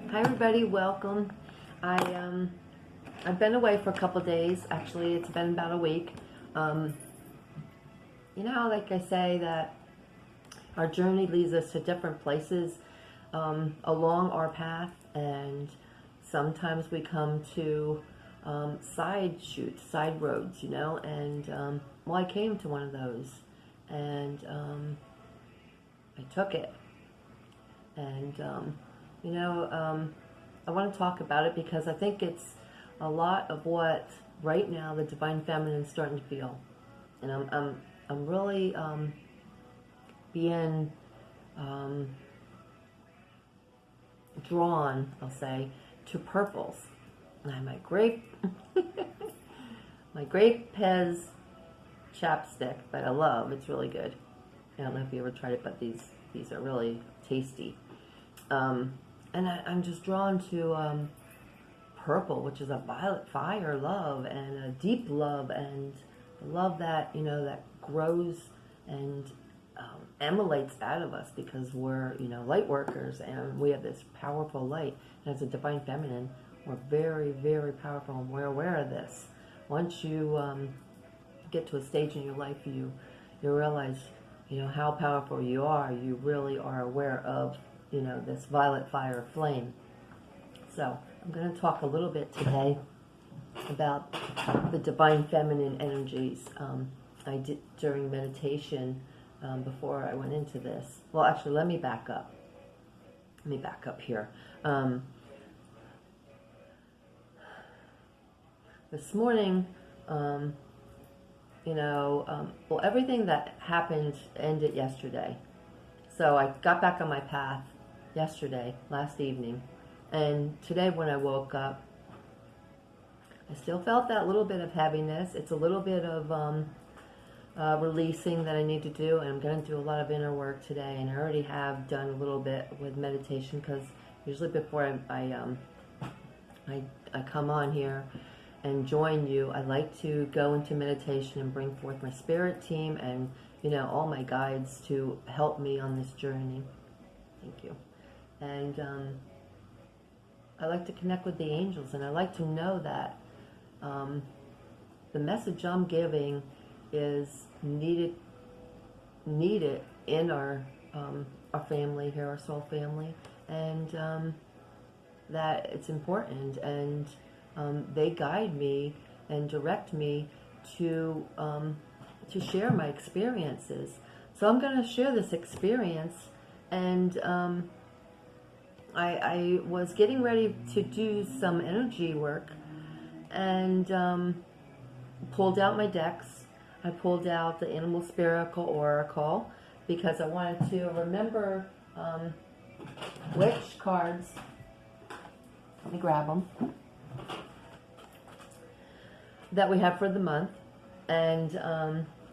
Hi everybody, welcome. I've been away for a couple of days. Actually, it's been about a week. You know how, like I say, that our journey leads us to different places along our path, and sometimes we come to side shoots, side roads, you know, and well, I came to one of those, and I took it, and you know, I want to talk about it because I think it's a lot of what right now the Divine Feminine is starting to feel, and I'm really being drawn, I'll say, to purples. And I have my grape, my grape Pez chapstick that I love. It's really good. I don't know if you ever tried it, but these are really tasty. And I'm just drawn to purple, which is a violet fire love and a deep love, and a love that, you know, that grows and emanates out of us because we're, you know, light workers, and we have this powerful light. And as a Divine Feminine, we're very, very powerful, and we're aware of this. Once you get to a stage in your life, you realize, you know, how powerful you are. You really are aware of, you know, this violet fire flame. So I'm going to talk a little bit today about the Divine Feminine energies I did during meditation before I went into this. Well, actually, let me back up. Let me back up here. This morning, you know, well, everything that happened ended yesterday. So I got back on my path yesterday, last evening, and today when I woke up, I still felt that little bit of heaviness. It's a little bit of releasing that I need to do, and I'm going to do a lot of inner work today, and I already have done a little bit with meditation, because usually before I come on here and join you, I like to go into meditation and bring forth my spirit team and, you know, all my guides to help me on this journey. Thank you. And I like to connect with the angels, and I like to know that the message I'm giving is needed in our family here, our soul family, and that it's important, and they guide me and direct me to share my experiences. So I'm going to share this experience, and I was getting ready to do some energy work, and pulled out my decks. I pulled out the Animal Spherical Oracle because I wanted to remember which cards. Let me grab them. That we have for the month. And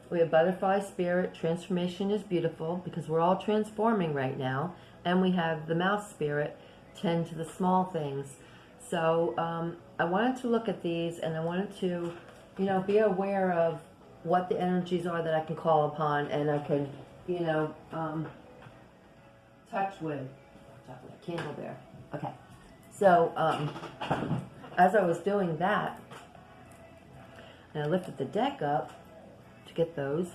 we have Butterfly Spirit, Transformation is Beautiful, because we're all transforming right now. And we have the Mouse Spirit, Tend to the Small Things. So I wanted to look at these, and I wanted to, you know, be aware of what the energies are that I can call upon, and I can, you know, touch with. Touch with a candle there. Okay. So as I was doing that, and I lifted the deck up to get those,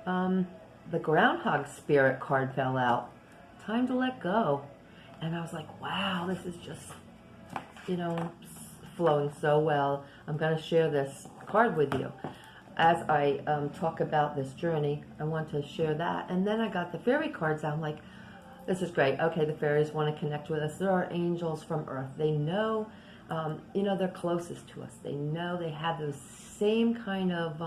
the Groundhog Spirit card fell out. Time to let go. And I was like, wow, this is just, you know, flowing so well. I'm going to share this card with you. As I talk about this journey, I want to share that. And then I got the fairy cards out. I'm like, this is great. Okay, the fairies want to connect with us. There are angels from Earth. They know, you know, they're closest to us. They know, they have those same kind of,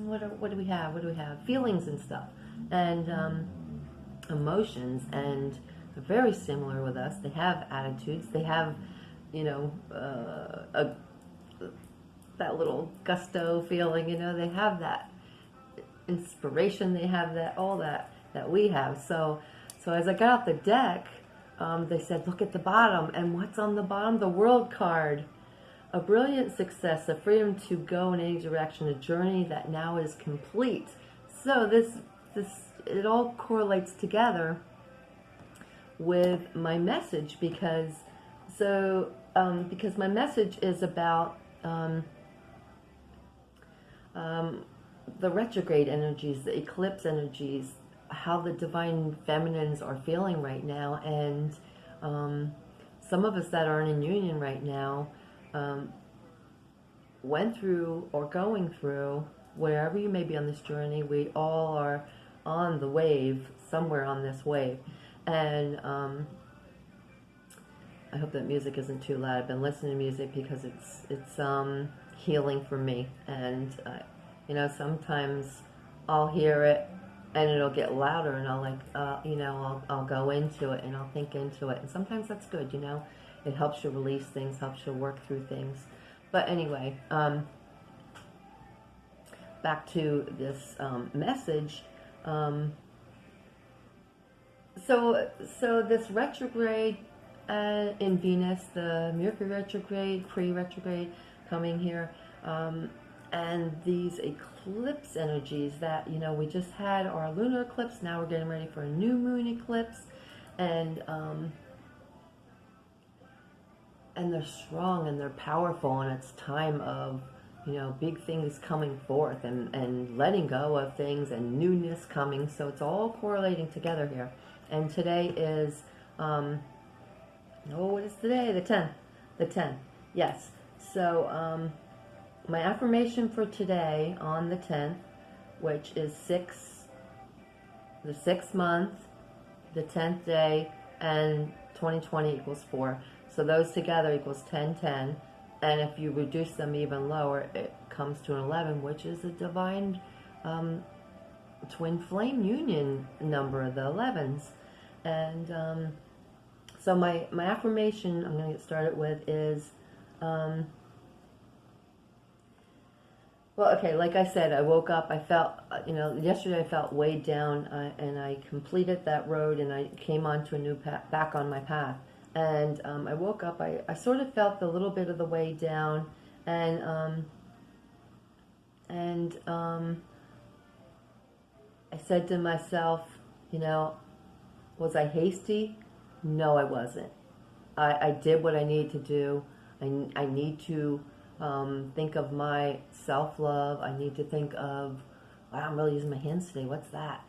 what do we have? What do we have? Feelings and stuff. And emotions, and they're very similar with us. They have attitudes. They have, you know, that little gusto feeling, you know. They have that inspiration. They have that, all that we have. So as I got off the deck, they said, look at the bottom. And what's on the bottom? The World card. A brilliant success, a freedom to go in any direction, a journey that now is complete. So this it all correlates together with my message, because because my message is about the retrograde energies, the eclipse energies, how the divine feminines are feeling right now. And some of us that aren't in union right now went through or going through, wherever you may be on this journey, we all are on the wave, somewhere on this wave. And I hope that music isn't too loud. I've been listening to music because it's healing for me. And you know, sometimes I'll hear it and it'll get louder, and I'll like you know, I'll go into it and I'll think into it. And sometimes that's good, you know. It helps you release things, helps you work through things. But anyway, back to this message. So this retrograde in Venus, the Mercury retrograde, pre-retrograde coming here, and these eclipse energies that, you know, we just had our lunar eclipse. Now we're getting ready for a new moon eclipse, and they're strong and they're powerful, and it's time of, you know, big things coming forth and letting go of things and newness coming. So it's all correlating together here. And today is, what is today? The 10th. The 10th. Yes. So my affirmation for today on the 10th, which is the 6th month, the 10th day, and 2020 equals 4. So those together equals 1010. And if you reduce them even lower, it comes to an 11, which is a divine twin flame union number, the 11s. And so my affirmation I'm going to get started with is, well, okay, like I said, I woke up, I felt, you know, yesterday I felt weighed down, and I completed that road, and I came onto a new path, back on my path. And I woke up, I sort of felt a little bit of the way down, and I said to myself, you know, was I hasty? No, I wasn't. I did what I needed to do. I need to think of my self-love. I need to think of, wow, I'm really using my hands today. What's that?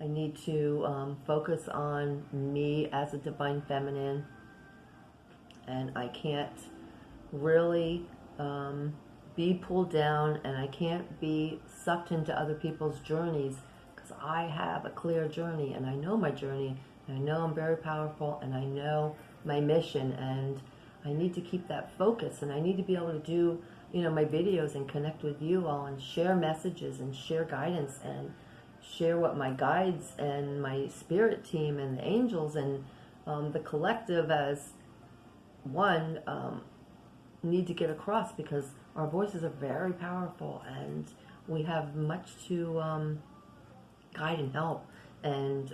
I need to focus on me as a divine feminine, and I can't really be pulled down, and I can't be sucked into other people's journeys, because I have a clear journey, and I know my journey, and I know I'm very powerful, and I know my mission, and I need to keep that focus, and I need to be able to do, you know, my videos and connect with you all and share messages and share guidance and share what my guides and my spirit team and the angels and the collective as one need to get across, because our voices are very powerful, and we have much to guide and help, and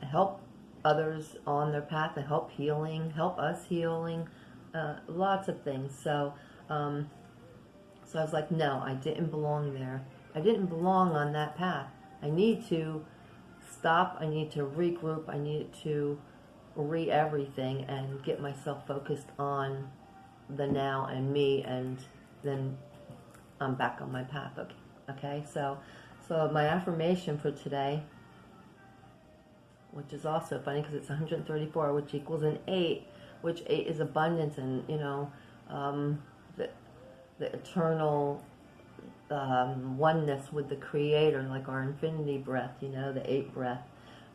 help others on their path, and help healing, help us healing, lots of things. So so I was like, no, I didn't belong there. I didn't belong on that path. I need to stop. I need to regroup. I need to everything and get myself focused on the now and me, and then I'm back on my path. Okay. So my affirmation for today, which is also funny because it's 134, which equals an 8, which 8 is abundance, and, you know, the eternal oneness with the Creator, like our infinity breath, you know, the 8 breath.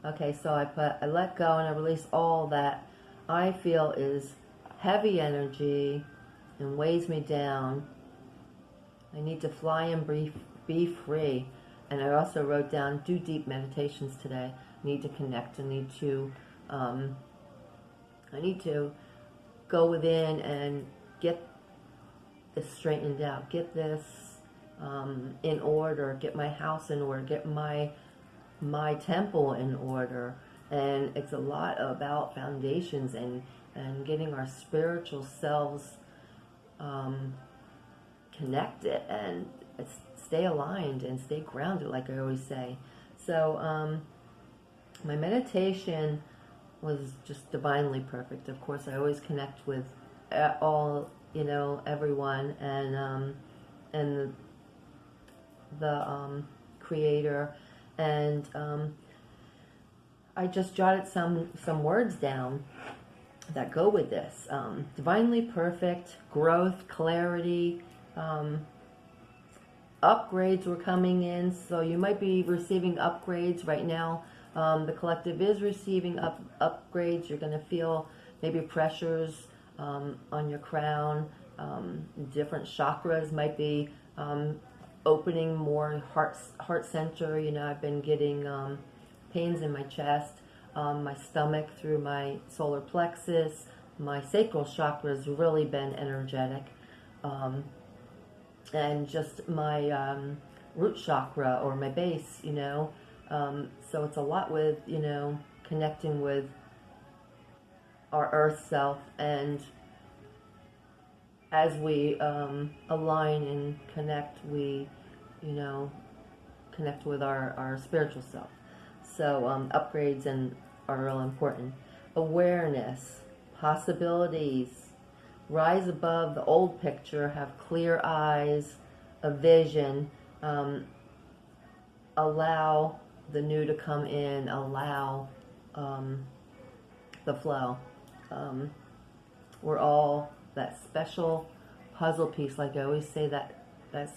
Okay, so I let go and I release all that I feel is heavy energy and weighs me down. I need to fly and be free. And I also wrote down, do deep meditations today. I need to connect. I need to go within and get this straightened out, get this in order, get my house in order, get my temple in order. And it's a lot about foundations and getting our spiritual selves connected and stay aligned and stay grounded, like I always say. So my meditation was just divinely perfect. Of course, I always connect with all, everyone, and the creator, and I just jotted some words down that go with this. Divinely perfect, growth, clarity, upgrades were coming in, so you might be receiving upgrades right now. The collective is receiving upgrades. You're going to feel maybe pressures on your crown. Different chakras might be opening more heart center. I've been getting pains in my chest, my stomach through my solar plexus. My sacral chakra has really been energetic. And just my root chakra, or my base, so it's a lot with, connecting with our earth self, and as we align and connect, we, connect with our spiritual self. So upgrades are real important. Awareness, possibilities, rise above the old picture, have clear eyes, a vision, allow the new to come in, allow the flow. We're all that special puzzle piece, like I always say that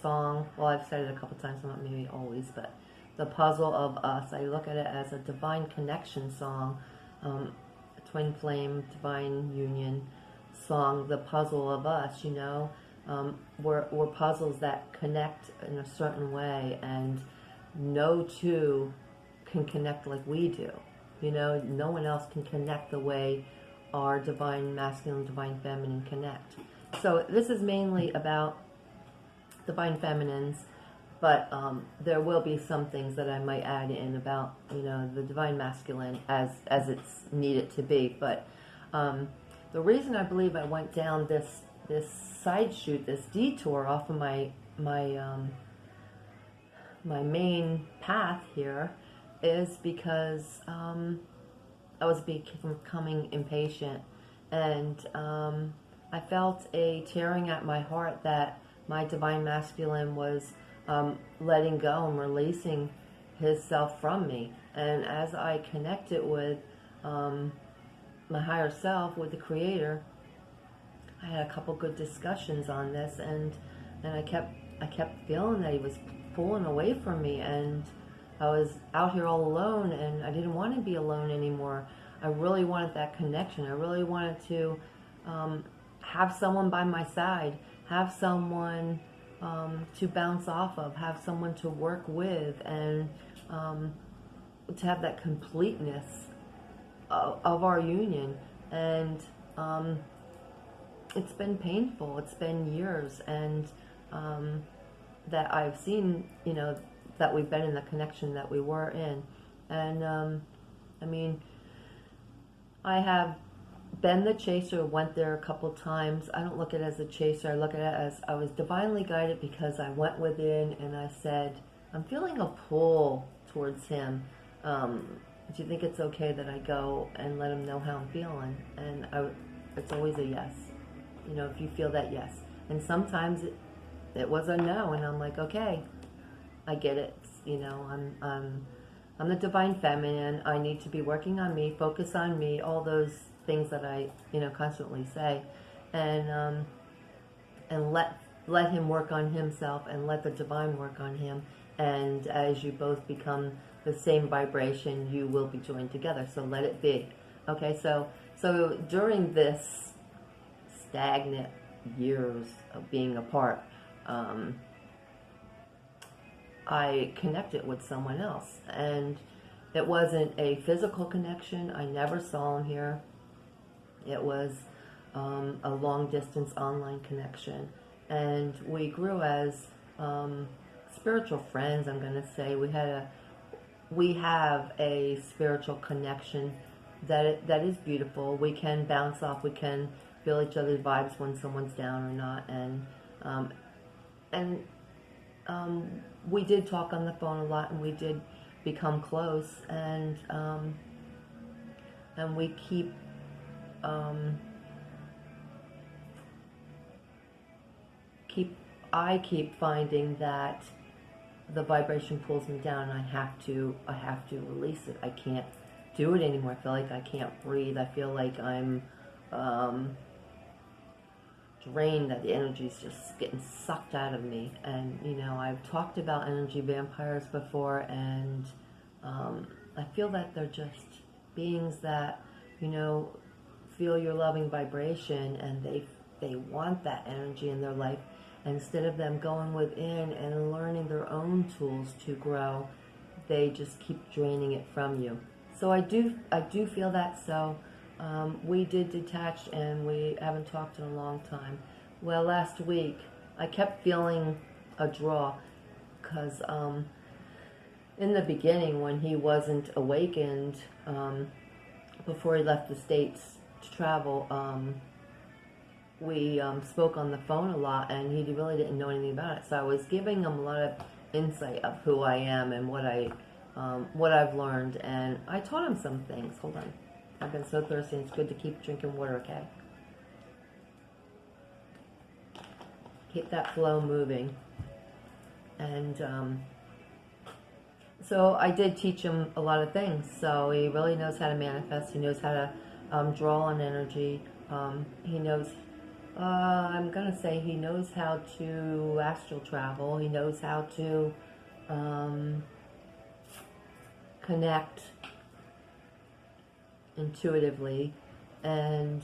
song, well, I've said it a couple times, not maybe always, but the puzzle of us. I look at it as a divine connection song, a twin flame, divine union song, the puzzle of us, we're puzzles that connect in a certain way, and no two can connect like we do. No one else can connect the way our divine masculine, divine feminine connect. So this is mainly about divine feminines, but there will be some things that I might add in about, the divine masculine as it's needed to be. But the reason I believe I went down this side shoot, this detour off of my main path here, is because I was becoming impatient, and I felt a tearing at my heart that my divine masculine was letting go and releasing his self from me. And as I connected with my higher self, with the creator, I had a couple good discussions on this, and I kept feeling that he was pulling away from me, and I was out here all alone, and I didn't want to be alone anymore. I really wanted that connection. I really wanted to have someone by my side, have someone to bounce off of, have someone to work with, and to have that completeness of our union. And it's been painful. It's been years, and that I've seen, that we've been in the connection that we were in. And I have been the chaser, went there a couple times. I don't look at it as a chaser. I look at it as I was divinely guided, because I went within and I said, I'm feeling a pull towards him. Do you think it's okay that I go and let him know how I'm feeling? And it's always a yes. If you feel that, yes. And sometimes it was a no, and I'm like, okay, I get it. I'm the divine feminine. I need to be working on me, focus on me, all those things that I, constantly say, and let him work on himself, and let the divine work on him. And as you both become the same vibration, you will be joined together. So let it be. Okay. So during this stagnant years of being apart, I connected with someone else, and it wasn't a physical connection. I never saw him here. It was a long distance online connection, and we grew as spiritual friends. I'm going to say we have a spiritual connection that is beautiful. We can bounce off. We can feel each other's vibes when someone's down or not, and we did talk on the phone a lot, and we did become close, and we keep I keep finding that the vibration pulls me down, and I have to release it. I can't do it anymore. I feel like I can't breathe. I feel like I'm drained, that the energy's just getting sucked out of me. And you know, I've talked about energy vampires before, and I feel that they're just beings that, you know, feel your loving vibration, and they want that energy in their life. And instead of them going within and learning their own tools to grow, they just keep draining it from you. So I do feel that. So we did detach, and we haven't talked in a long time. Well, last week I kept feeling a draw, because in the beginning, when he wasn't awakened, before he left the States to travel, we spoke on the phone a lot, and he really didn't know anything about it. So I was giving him a lot of insight of who I am and what I've learned, and I taught him some things. Hold on, I've been so thirsty. It's good to keep drinking water, okay? Keep that flow moving. And so I did teach him a lot of things. So he really knows how to manifest. He knows how to draw on energy. He knows, I'm going to say he knows how to astral travel. He knows how to connect intuitively, and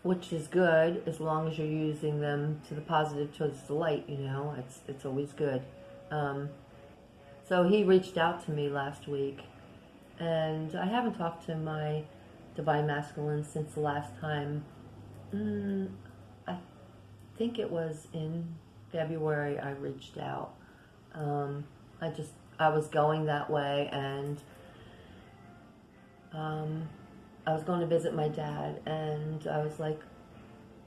which is good, as long as you're using them to the positive, towards the light, you know, it's always good. So he reached out to me last week, and I haven't talked to my Divine Masculine since the last time. I think it was in February I reached out. I was going that way, and I was going to visit my dad, and I was like,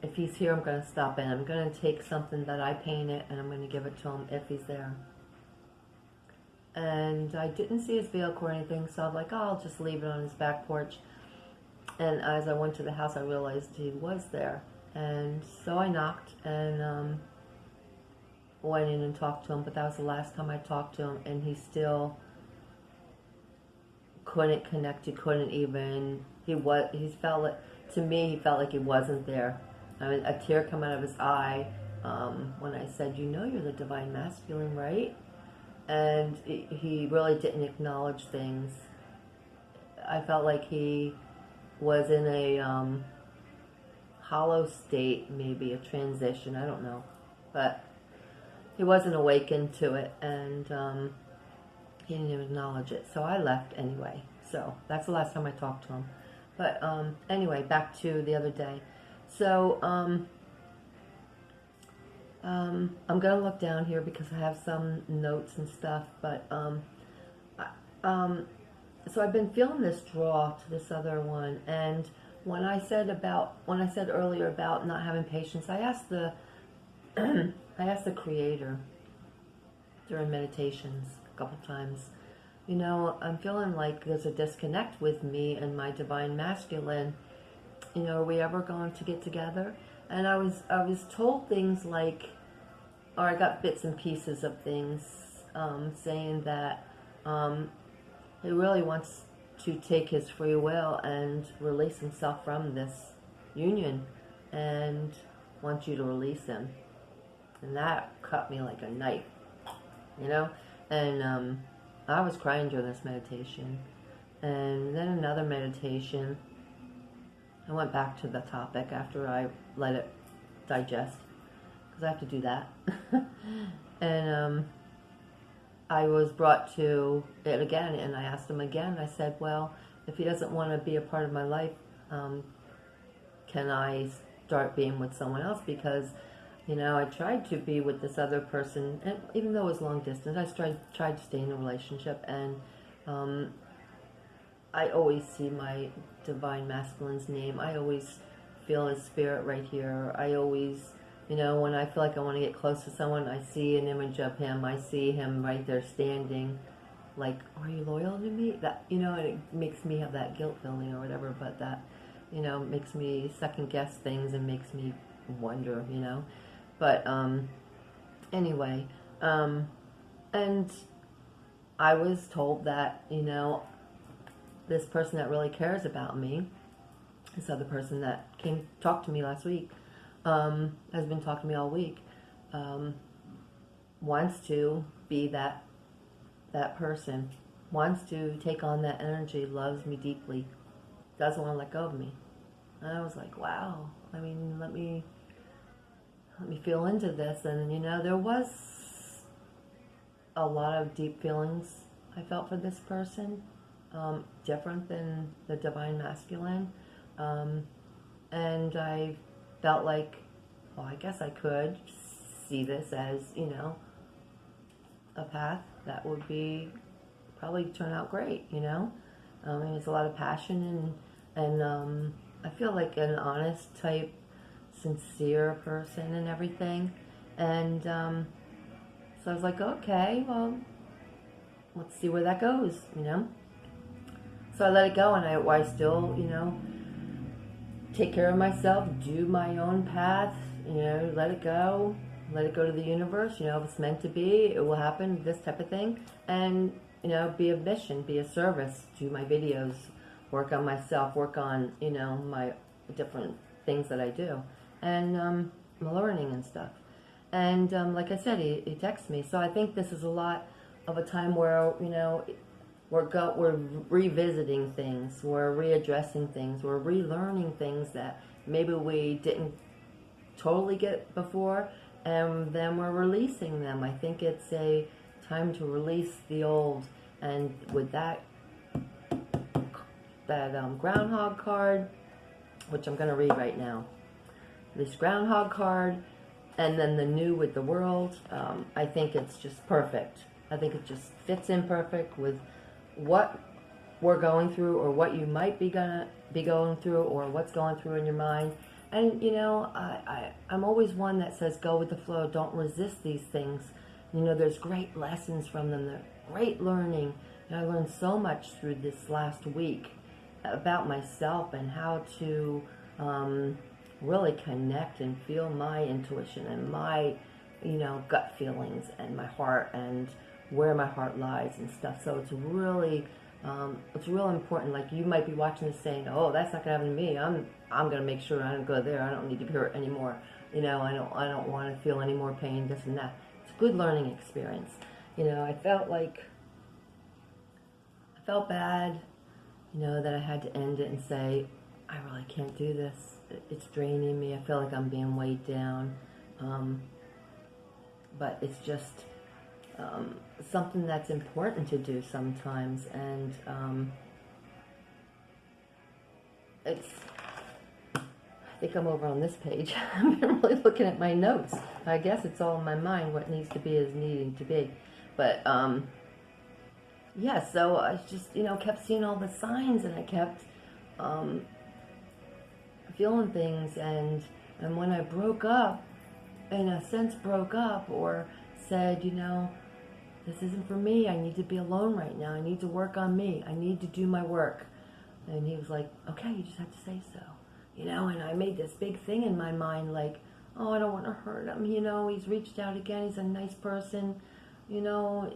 if he's here, I'm going to stop in. I'm going to take something that I painted, and I'm going to give it to him if he's there. And I didn't see his vehicle or anything, so I was like, oh, I'll just leave it on his back porch. And as I went to the house, I realized he was there. And so I knocked, and went in and talked to him, but that was the last time I talked to him, and he still couldn't connect. He couldn't even, he felt like, to me, he felt like he wasn't there. I mean, a tear come out of his eye when I said, you know, you're the Divine Masculine, right? And he really didn't acknowledge things. I felt like he was in a hollow state, maybe a transition, I don't know. But he wasn't awakened to it, and he didn't even acknowledge it. So I left anyway. So that's the last time I talked to him. But anyway, back to the other day. So I'm going to look down here because I have some notes and stuff. But so I've been feeling this draw to this other one. And when I said earlier about not having patience, I asked the Creator during meditations a couple times, you know, I'm feeling like there's a disconnect with me and my Divine Masculine. You know, are we ever going to get together? And I was told things like, or I got bits and pieces of things saying that he really wants to take his free will and release himself from this union, and wants you to release him. And that cut me like a knife, you know? And I was crying during this meditation. And then another meditation, I went back to the topic after I let it digest, because I have to do that. And I was brought to it again, and I asked him again. I said, well, if he doesn't want to be a part of my life, can I start being with someone else? Because, you know, I tried to be with this other person, and even though it was long distance, I tried to stay in a relationship, and I always see my Divine Masculine's name. I always feel his spirit right here. I always You know, when I feel like I want to get close to someone, I see an image of him. I see him right there standing, like, are you loyal to me? That, you know, and it makes me have that guilt feeling or whatever, but that, you know, makes me second guess things and makes me wonder, you know. But anyway, and I was told that, you know, this person that really cares about me, this other person that came talked to me last week, has been talking to me all week, wants to be that person, wants to take on that energy, loves me deeply, doesn't want to let go of me. And I was like, wow. I mean, let me feel into this. And, you know, there was a lot of deep feelings I felt for this person, different than the divine masculine. And I felt like, well, I guess I could see this as, you know, a path that would be probably turn out great, you know. There's a lot of passion and I feel like an honest type, sincere person and everything. And so I was like, okay, well, let's see where that goes, you know. So I let it go, and I still, you know, take care of myself, do my own path, you know, let it go to the universe, you know, if it's meant to be, it will happen, this type of thing. And, you know, be a mission, be a service, do my videos, work on myself, work on, you know, my different things that I do, and learning and stuff. And like I said, he texted me, so I think this is a lot of a time where, you know, we're revisiting things, we're readdressing things, we're relearning things that maybe we didn't totally get before, and then we're releasing them. I think it's a time to release the old, and with that Groundhog card, which I'm going to read right now, this Groundhog card, and then the new with the world, I think it's just perfect. I think it just fits in perfect with what we're going through, or what you might be gonna be going through, or what's going through in your mind. And, you know, I'm always one that says go with the flow, don't resist these things. You know, there's great lessons from them, they're great learning. And I learned so much through this last week about myself and how to really connect and feel my intuition and my, you know, gut feelings and my heart and where my heart lies and stuff. So it's really important. Like, you might be watching this saying, oh, that's not gonna happen to me, I'm gonna make sure I don't go there, I don't need to be hurt anymore, you know, I don't want to feel any more pain, this and that. It's a good learning experience. You know, I felt bad, you know, that I had to end it and say, I really can't do this, it's draining me, I feel like I'm being weighed down, but it's just something that's important to do sometimes. And I think I'm over on this page. I'm really looking at my notes. I guess it's all in my mind. What needs to be is needing to be. But yeah, so I just, you know, kept seeing all the signs, and I kept feeling things. And when I broke up, in a sense broke up, or said, you know, this isn't for me, I need to be alone right now, I need to work on me, I need to do my work. And he was like, okay, you just have to say so, you know. And I made this big thing in my mind, like, oh, I don't want to hurt him, you know, he's reached out again, he's a nice person, you know,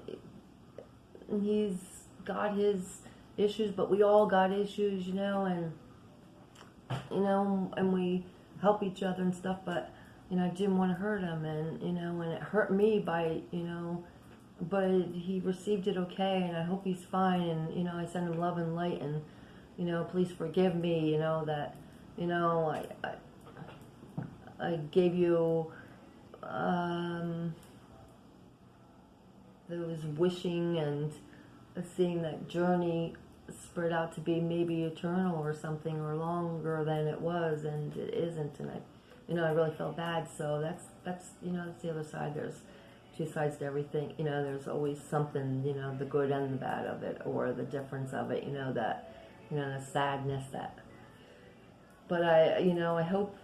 and he's got his issues, but we all got issues, you know, and, you know, and we help each other and stuff, but, you know, I didn't want to hurt him, and, you know, and it hurt me by, you know, but he received it okay, and I hope he's fine, and, you know, I send him love and light, and, you know, please forgive me, you know, that, you know, I gave you those wishing and seeing that journey spread out to be maybe eternal or something, or longer than it was, and it isn't, and you know, I really felt bad. So that's you know, that's the other side. There's two sides to everything, you know. There's always something, you know, the good and the bad of it, or the difference of it, you know, that, you know, the sadness that. But I, you know, I hope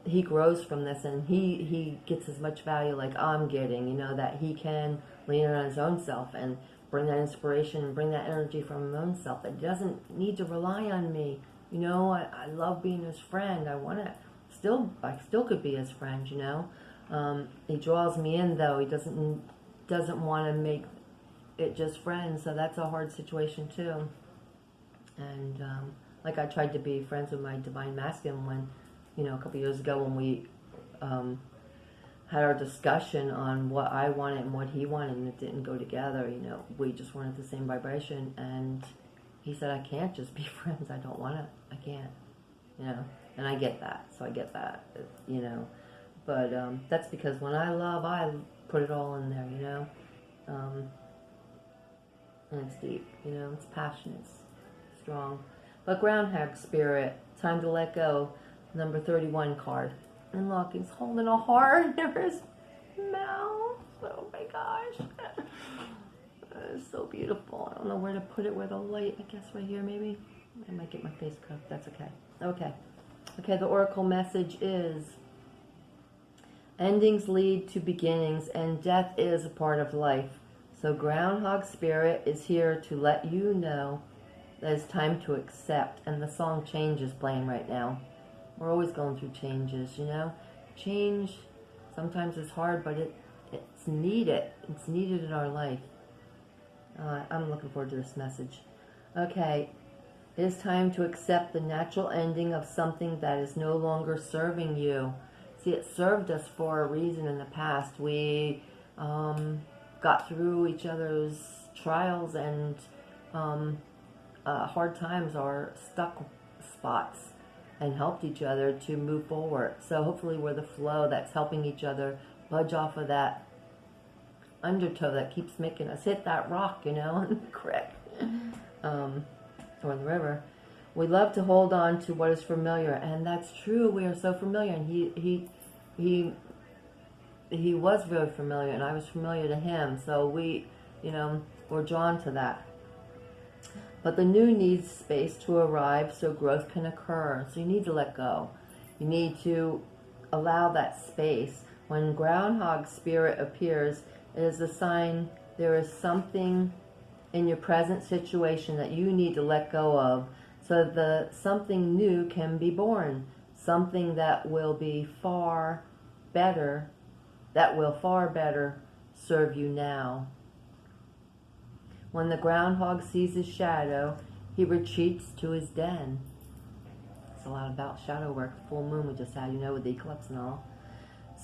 he grows from this, and he gets as much value like I'm getting, you know, that he can lean on his own self and bring that inspiration and bring that energy from his own self. That he doesn't need to rely on me. You know, I love being his friend. I still could be his friend, you know. He draws me in, though. He doesn't want to make it just friends, so that's a hard situation too. And like I tried to be friends with my divine masculine when, you know, a couple years ago when we had our discussion on what I wanted and what he wanted, and it didn't go together. You know, we just weren't at the same vibration, and he said, I can't just be friends. I don't want to. I can't. You know, and I get that. So I get that, you know. But that's because when I love, I put it all in there, you know. And it's deep, you know. It's passionate, it's strong. But Groundhog Spirit, time to let go. Number 31 card. And look, he's holding a heart near his mouth. Oh my gosh. It's so beautiful. I don't know where to put it, where the light, I guess right here maybe. I might get my face cut. That's okay. Okay, the oracle message is, endings lead to beginnings, and death is a part of life. So Groundhog Spirit is here to let you know that it's time to accept. And the song Change is playing right now. We're always going through changes, you know. Change sometimes is hard, but it's needed. It's needed in our life. I'm looking forward to this message. Okay, it is time to accept the natural ending of something that is no longer serving you. See, it served us for a reason in the past. We got through each other's trials and hard times, or stuck spots, and helped each other to move forward. So hopefully we're the flow that's helping each other budge off of that undertow that keeps making us hit that rock, you know, in the creek or the river. We love to hold on to what is familiar, and that's true. We are so familiar, and he was very familiar, and I was familiar to him. So we, you know, we're drawn to that. But the new needs space to arrive so growth can occur. So you need to let go. You need to allow that space. When Groundhog Spirit appears, it is a sign there is something in your present situation that you need to let go of, so the something new can be born. Something that will be far better, serve you now. When the groundhog sees his shadow, he retreats to his den. It's a lot about shadow work. The full moon we just had, you know, with the eclipse and all.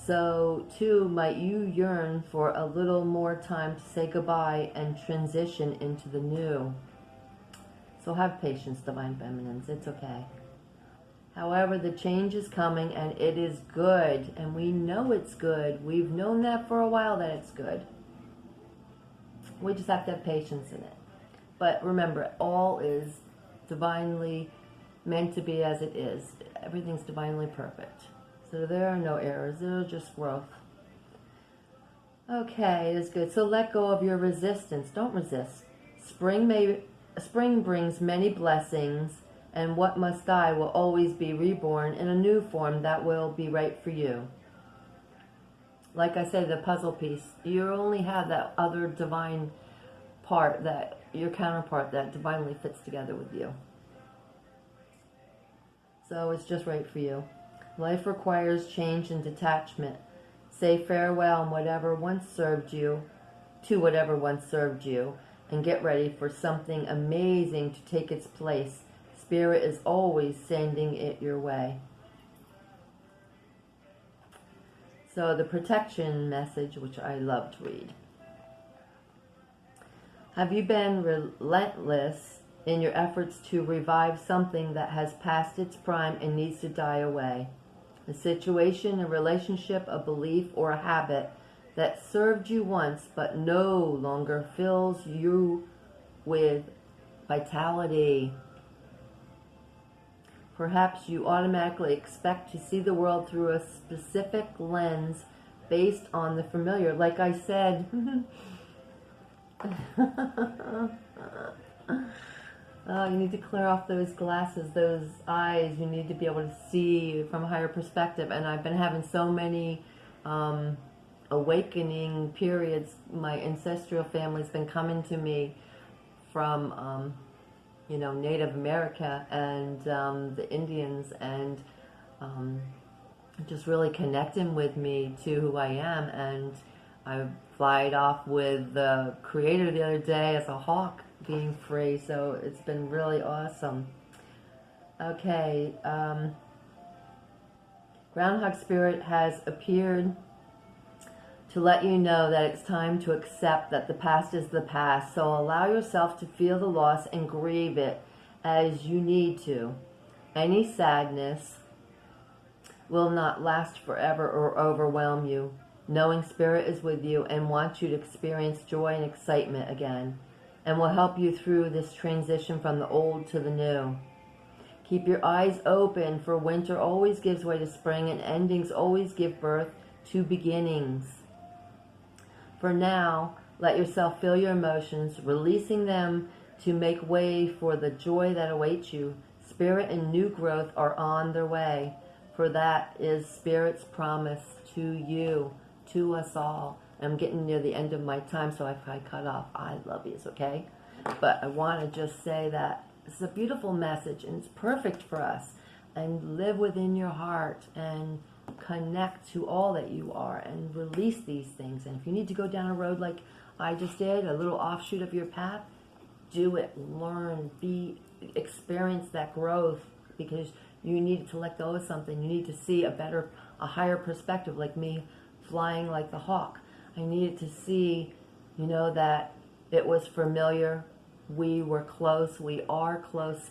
So, too, might you yearn for a little more time to say goodbye and transition into the new. So have patience, Divine Feminines. It's okay. However, the change is coming, and it is good. And we know it's good. We've known that for a while, that it's good. We just have to have patience in it. But remember, all is divinely meant to be as it is. Everything's divinely perfect. So there are no errors. They're just growth. Okay, it is good. So let go of your resistance. Don't resist. Spring brings many blessings, and what must die will always be reborn in a new form that will be right for you. Like I said, the puzzle piece, you only have that other divine part, that your counterpart that divinely fits together with you. So it's just right for you. Life requires change and detachment. Say farewell to whatever once served you, and get ready for something amazing to take its place. Spirit is always sending it your way. So the protection message, which I love to read. Have you been relentless in your efforts to revive something that has passed its prime and needs to die away? A situation, a relationship, a belief, or a habit that served you once but no longer fills you with vitality. Perhaps you automatically expect to see the world through a specific lens based on the familiar. Like I said, You need to clear off those glasses, those eyes. You need to be able to see from a higher perspective. And I've been having so many awakening periods. My ancestral family's been coming to me from, you know, Native America and the Indians, and just really connecting with me to who I am. And I flied off with the Creator the other day as a hawk, being free, so it's been really awesome. Okay, Groundhog Spirit has appeared to let you know that it's time to accept that the past is the past, so allow yourself to feel the loss and grieve it as you need to. Any sadness will not last forever or overwhelm you. Knowing Spirit is with you and wants you to experience joy and excitement again, and will help you through this transition from the old to the new. Keep your eyes open, for winter always gives way to spring, and endings always give birth to beginnings. For now, let yourself feel your emotions, releasing them to make way for the joy that awaits you. Spirit and new growth are on their way, for that is Spirit's promise to you, to us all. I'm getting near the end of my time, so if I cut off, I love yous, okay? But I want to just say that it's a beautiful message, and it's perfect for us. And live within your heart and connect to all that you are and release these things. And if you need to go down a road like I just did, a little offshoot of your path, do it. Learn, experience that growth, because you need to let go of something. You need to see a higher perspective, like me flying like the hawk. I needed to see, you know, that it was familiar. We were close. We are close.